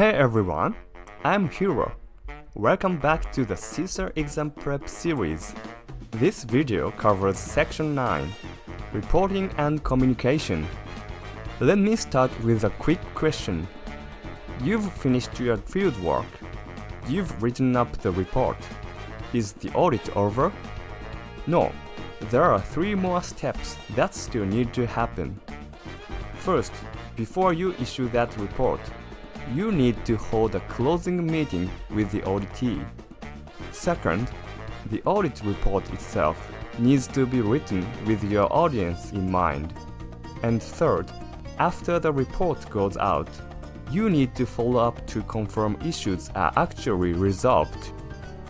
Hey everyone, I'm Hiro. Welcome back to the CISA exam prep series. This video covers section 9, Reporting and Communication. Let me start with a quick question. You've finished your fieldwork. You've written up the report. Is the audit over? No, there are 3 more steps that still need to happen. First, before you issue that report, you need to hold a closing meeting with the auditee. Second, the audit report itself needs to be written with your audience in mind. And third, after the report goes out, you need to follow up to confirm issues are actually resolved.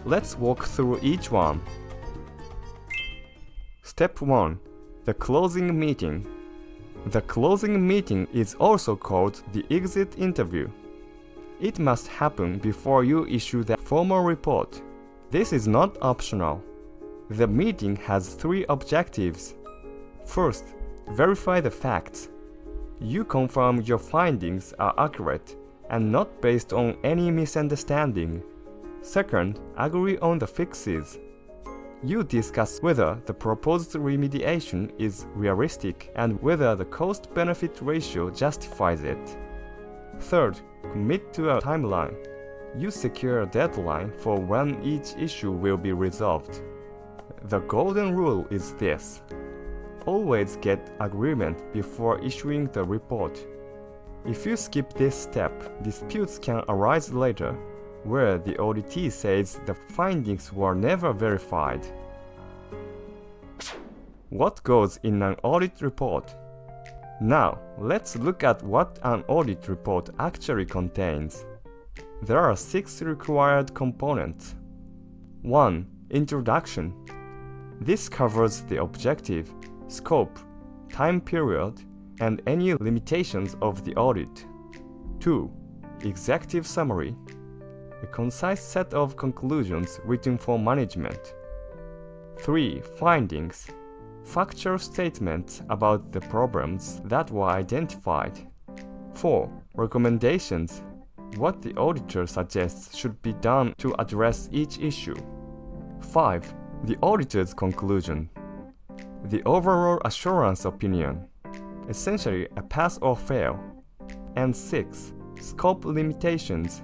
Let's walk through each one. Step 1. The closing meeting. The closing meeting is also called the exit interview. It must happen before you issue the formal report. This is not optional. The meeting has 3 objectives. First, verify the facts. You confirm your findings are accurate and not based on any misunderstanding. Second, agree on the fixes. You discuss whether the proposed remediation is realistic and whether the cost-benefit ratio justifies it. Third, commit to a timeline. You secure a deadline for when each issue will be resolved. The golden rule is this: always get agreement before issuing the report. If you skip this step, disputes can arise later, where the auditee says the findings were never verified. What goes in an audit report? Now, let's look at what an audit report actually contains. There are 6 required components. 1. Introduction. This covers the objective, scope, time period, and any limitations of the audit. 2. Executive summary. A concise set of conclusions written for management. 3. Findings. Factual statements about the problems that were identified. 4. Recommendations. What the auditor suggests should be done to address each issue. 5. The auditor's conclusion. The overall assurance opinion. Essentially a pass or fail. And 6. Scope limitations.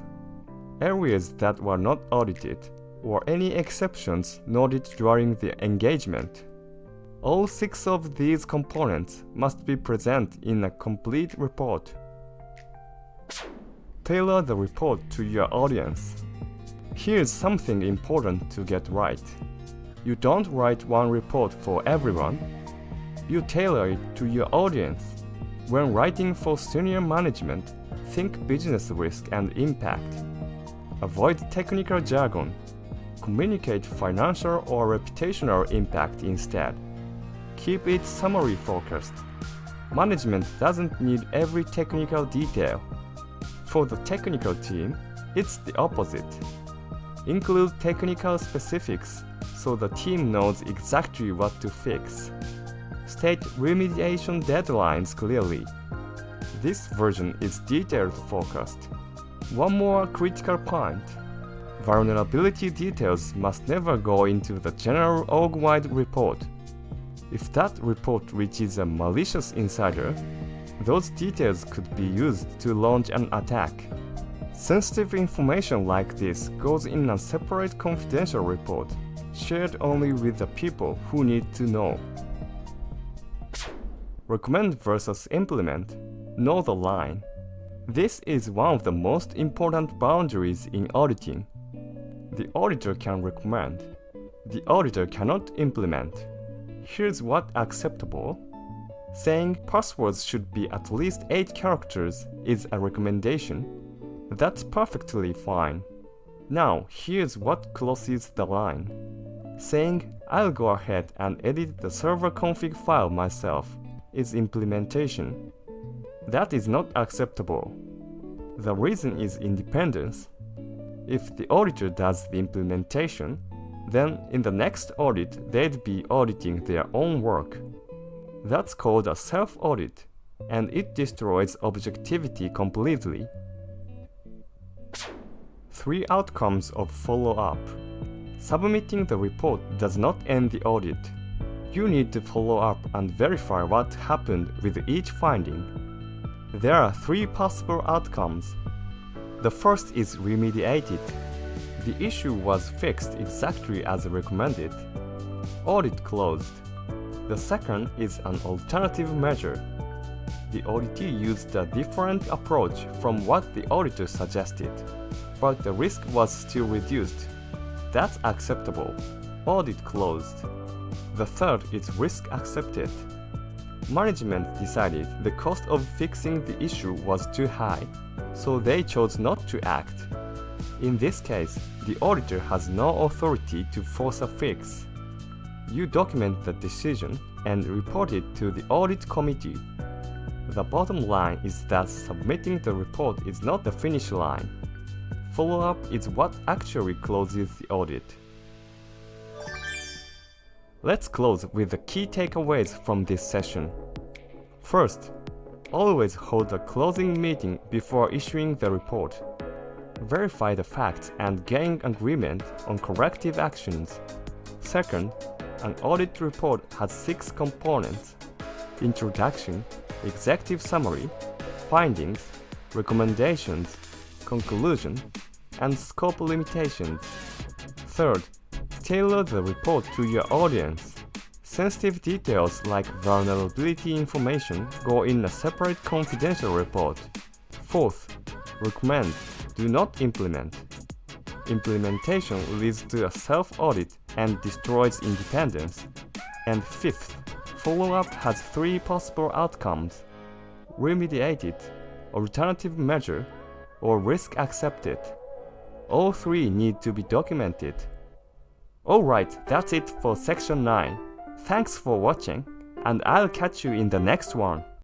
Areas that were not audited, or any exceptions noted during the engagement. All 6 of these components must be present in a complete report. Tailor the report to your audience. Here's something important to get right. You don't write one report for everyone. You tailor it to your audience. When writing for senior management, think business risk and impact. Avoid technical jargon. Communicate financial or reputational impact instead. Keep it summary focused. Management doesn't need every technical detail. For the technical team, it's the opposite. Include technical specifics so the team knows exactly what to fix. State remediation deadlines clearly. This version is detail focused. One more critical point. Vulnerability details must never go into the general org-wide report. If that report reaches a malicious insider, those details could be used to launch an attack. Sensitive information like this goes in a separate confidential report, shared only with the people who need to know. Recommend versus implement. Know the line. This is one of the most important boundaries in auditing. The auditor can recommend. The auditor cannot implement. Here's what's acceptable. Saying passwords should be at least 8 characters is a recommendation. That's perfectly fine. Now, here's what crosses the line. Saying, I'll go ahead and edit the server config file myself is implementation. That is not acceptable. The reason is independence. If the auditor does the implementation, then in the next audit they'd be auditing their own work. That's called a self-audit, and it destroys objectivity completely. 3 outcomes of follow-up. Submitting the report does not end the audit. You need to follow up and verify what happened with each finding. There are 3 possible outcomes. The first is remediated. The issue was fixed exactly as recommended. Audit closed. The second is an alternative measure. The auditee used a different approach from what the auditor suggested, but the risk was still reduced. That's acceptable. Audit closed. The third is risk accepted. Management decided the cost of fixing the issue was too high, so they chose not to act. In this case, the auditor has no authority to force a fix. You document the decision and report it to the audit committee. The bottom line is that submitting the report is not the finish line. Follow-up is what actually closes the audit. Let's close with the key takeaways from this session. First, always hold a closing meeting before issuing the report. Verify the facts and gain agreement on corrective actions. Second, an audit report has 6 components: introduction, executive summary, findings, recommendations, conclusion, and scope limitations. Third, tailor the report to your audience. Sensitive details like vulnerability information go in a separate confidential report. Fourth, recommend, do not implement. Implementation leads to a self-audit and destroys independence. And fifth, follow-up has 3 possible outcomes: remediated, alternative measure, or risk accepted. All 3 need to be documented. Alright, that's it for section 9. Thanks for watching, and I'll catch you in the next one.